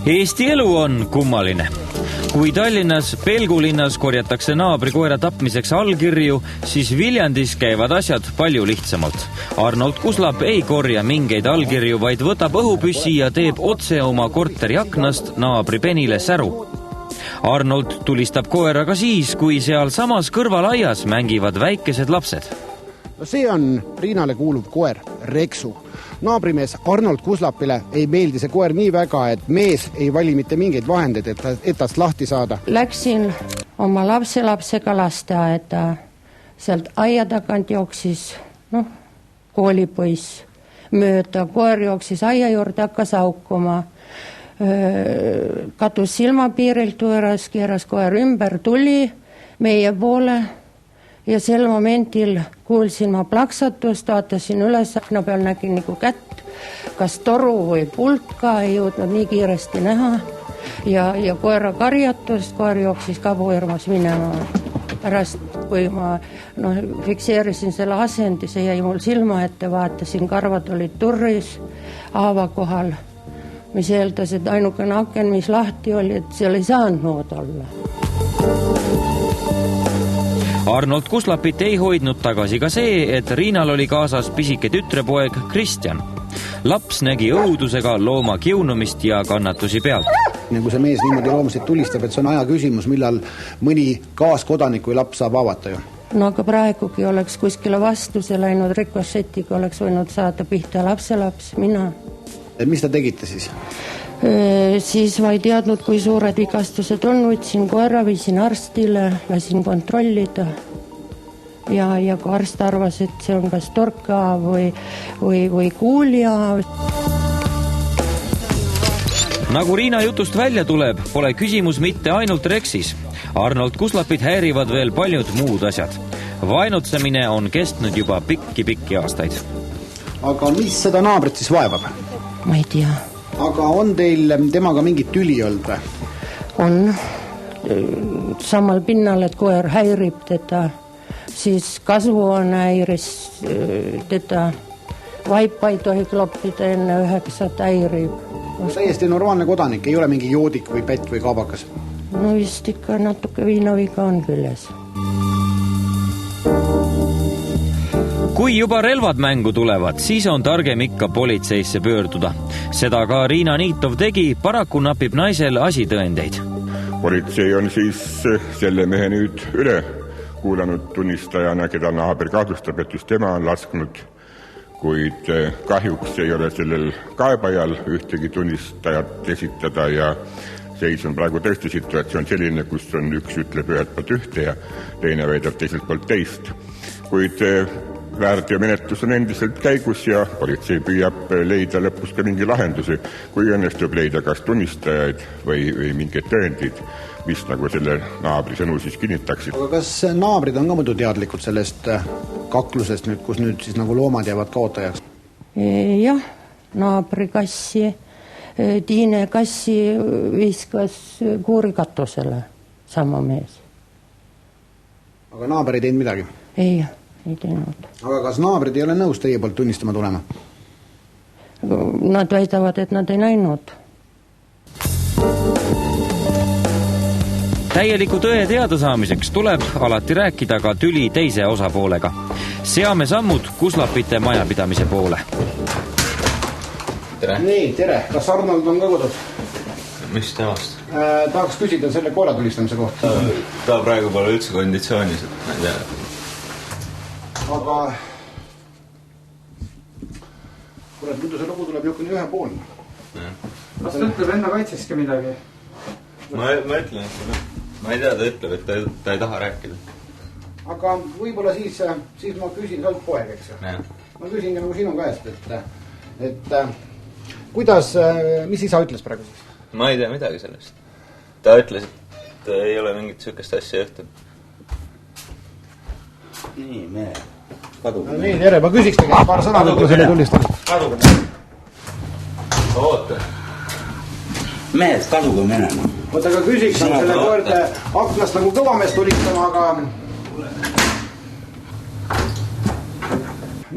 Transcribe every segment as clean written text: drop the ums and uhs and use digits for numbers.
Eesti elu on kummaline. Kui Tallinnas Pelgulinnas korjatakse naabrikoera tapmiseks allkirju, siis Viljandis käivad asjad palju lihtsamalt. Arnold Kuslap ei korja mingeid allkirju, vaid võtab õhupüssi ja teeb otse oma korteri aknast naabri Penile säru. Arnold tulistab koera ka siis, kui seal samas kõrvalaias mängivad väikesed lapsed. See on Riinale kuuluv koer, Reksu. Naabrimees Arnold Kuslapile ei meeldi see koer nii väga, et mees ei vali mitte mingeid vahendeid, et tast lahti saada. Läksin oma lapselapsega lasteaeda. Sealt aia tagant jooksis koolipoiss mööda. Koer jooksis aia juurde, hakkas aukuma. Katus silmapiirilt võõras, keeras koer ümber, tuli meie poole. Ja sel momentil kuulsin ma plaksatust, vaatasin üles, akna peal nägin nagu kätt, kas toru või pult ka, ei jõudnud nii kiiresti näha ja koera karjatust, koer jooksis kabuirmas minema. Pärast, kui ma fikseerisin selle asendi, see jäi mul silma ette, vaatasin, karvad olid turris haava kohal, mis eeldas, et ainukene aken, mis lahti oli, et seal ei saanud muud olla. Arnold Kuslapit ei hoidnud tagasi ka see, et Riinal oli kaasas pisike tütrepoeg Kristjan. Laps nägi õudusega looma kiunumist ja kannatusi pealt. Kui see mees niimoodi loomasid tulistab, et see on aja küsimus, millal mõni kaaskodanik või laps saab avata ju. No aga praegugi oleks kuskile vastuse läinud rikošetiga, oleks võinud saada pihta lapselaps, mina. Mis ta tegite siis? Siis ma ei teadnud, kui suured vigastused on, võtsin koera, viisin arstile, lasin kontrollida ja kui arst arvas, et see on kas torkaav või kuuljaav. Nagu Riina jutust välja tuleb, pole küsimus mitte ainult Reksis. Arnold Kuslapit häirivad veel paljud muud asjad. Vainutsemine on kestnud juba pikki aastaid. Aga mis seda naabrit siis vaevab? Ma ei tea. Aga on teil temaga mingit tüli olnud või? On samal pinnal, et koer häirib teda, siis kasvuhoone häiris teda, vaipa ei tohi kloppida enne 9 häirib. Täiesti normaalne kodanik, ei ole mingi joodik või pett või kaabakas? No vist ikka natuke viinaviga on küljes. Kui juba relvad mängu tulevad, siis on targem ikka politseisse pöörduda. Seda ka Riina Niitov tegi, paraku napib naisel asitõendeid. Politsei on siis selle mehe nüüd üle kuulanud tunnistajana, keda naaber kahtlustab, et just tema on lasknud, kuid kahjuks ei ole sellel kaebajal ühtegi tunnistajat esitada ja seis on praegu tõesti situatsioon selline, kus on üks ütleb ühelt poolt ühte ja teine väidab teiselt poolt teist. Kuid väärteomenetlus on endiselt käigus ja politsei püüab leida lõpus ka mingi lahendusi, kui õnnestub leida kas tunnistajaid või mingeid tõendid, mis nagu selle naabri sõnu siis kinnitaksid. Aga kas naabrid on ka muidu teadlikud sellest kaklusest, kus nüüd siis nagu loomad jäävad kaotajaks? Jah, naabri kassi, Tiine kassi viskas kuurikatusele, sama mees. Aga naaber ei teinud midagi? Ei teinud. Aga kas naabrid ei ole nõus teie poolt tunnistama tulema? Nad väidavad, et nad ei näinud. Täieliku tõe teadasaamiseks tuleb alati rääkida ka tüli teise osapoolega. Seame sammud Kuslapite majapidamise poole. Tere. Nii, tere. Kas Arnold on ka kodus? Mis temast? Tahaks küsida selle koera tulistamise kohta. Ta praegu pole üldse konditsioonis, et ma ei tea. Aga kurat, muidu see lugu tuleb jõukuni ühepoolne. Kas ta ütleb enda kaitseski midagi? Ma ütlen, et ma ei tea, ta ütleb, et ta ei taha rääkida. Aga võib-olla siis ma küsin, sa oled poeg, eks? Ma küsin nagu sinu käest, et kuidas, mis isa ütles praegu siis? Ma ei tea midagi sellest. Ta ütles, et ei ole mingit sükest asja juhtunud. Nii, mehe. Kaduge. Nii, tere, ma küsiks tegelikult paar sõna, kui selle tulistamist. Kaduge. Oota. Mehed, kaduge minema. Oota, aga küsiks selle koerte aknast nagu kõvamees tulistama, aga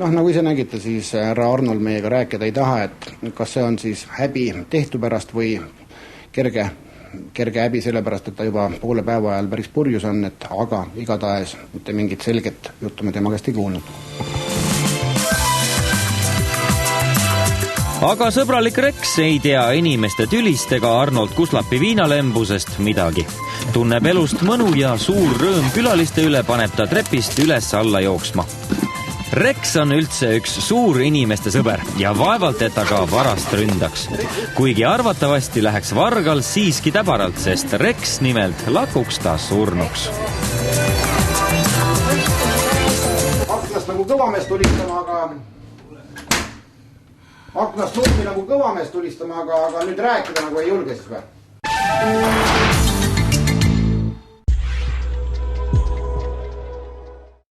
nagu ise nägite, siis härra Arnold meiega rääkida ei taha, et kas see on siis häbi tehtu pärast või kerge häbi sellepärast, et ta juba poole päeva ajal päris purjus on, aga igatahes mitte mingit selget juttu me tema käest ei kuulnud. Aga sõbralik Rex ei tea inimeste tülist ega Arnold Kuslapi viinalembusest midagi. Tunneb elust mõnu ja suur rõõm külaliste üle paneb ta trepist üles alla jooksma. Rex on üldse üks suur inimeste sõber ja vaevalt, et ta ka varast ründaks. Kuigi arvatavasti läheks vargal siiski täbaralt, sest Rex nimelt lakuks ta surnuks. Aknast nagu kõvamees tulistama, Aknast lummi nagu kõvamees tulistama, aga nüüd rääkida nagu ei julge siis või?